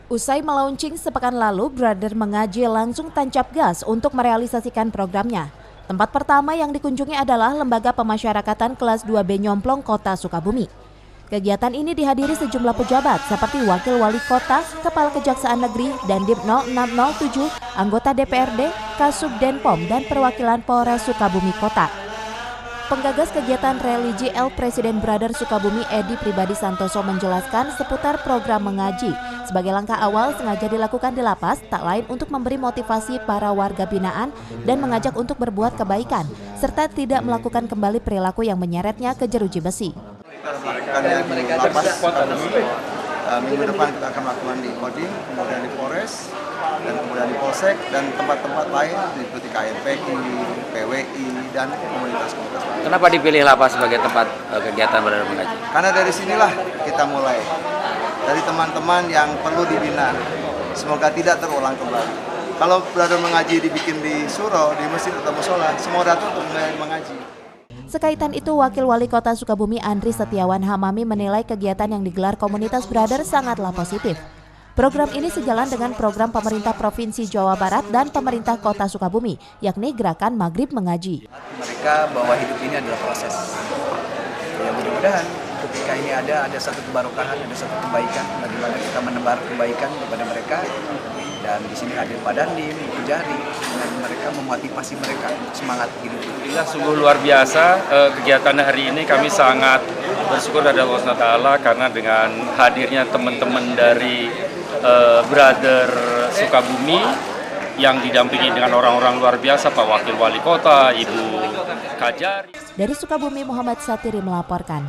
Usai melaunching sepekan lalu, Brother Mengaji langsung tancap gas untuk merealisasikan programnya. Tempat pertama yang dikunjungi adalah Lembaga Pemasyarakatan Kelas 2B Nyomplong Kota Sukabumi. Kegiatan ini dihadiri sejumlah pejabat seperti Wakil Wali Kota, Kepala Kejaksaan Negeri, Dandim 0607, anggota DPRD, Kasubdenpom, dan perwakilan Polres Sukabumi Kota. Penggagas kegiatan religi El Presiden Brother Sukabumi Edi Pribadi Santoso menjelaskan seputar program mengaji. Sebagai langkah awal sengaja dilakukan di lapas, tak lain untuk memberi motivasi para warga binaan dan mengajak untuk berbuat kebaikan, serta tidak melakukan kembali perilaku yang menyeretnya ke jeruji besi. Minggu depan kita akan melakukan di Kodim, kemudian di Polres, dan kemudian di Polsek, dan tempat-tempat lain seperti KNPI, PWI, dan komunitas-komunitas lain. Kenapa dipilih lapas sebagai tempat kegiatan Brother Mengaji? Karena dari sinilah kita mulai, dari teman-teman yang perlu dibina, semoga tidak terulang kembali. Kalau Brother Mengaji dibikin di surau, di masjid atau musola, semua datang untuk mengaji. Sekaitan itu, Wakil Wali Kota Sukabumi Andri Setiawan Hamami menilai kegiatan yang digelar komunitas Brother sangatlah positif. Program ini sejalan dengan program pemerintah Provinsi Jawa Barat dan pemerintah Kota Sukabumi, yakni Gerakan Maghrib Mengaji. Mereka bahwa hidup ini adalah proses. Ya mudah-mudahan ketika ini ada satu kebarokahan, ada satu kebaikan, bagaimana kita menebar kebaikan kepada mereka. Dan di sini hadir Pak Dandim, Ibu Jari, dan mereka memotivasi mereka semangat hidup. Alhamdulillah sungguh luar biasa kegiatan hari ini, kami sangat bersyukur kepada Allah SWT karena dengan hadirnya teman-teman dari Brother Sukabumi yang didampingi dengan orang-orang luar biasa, Pak Wakil Wali Kota, Ibu Kajari. Dari Sukabumi, Muhammad Satiri melaporkan.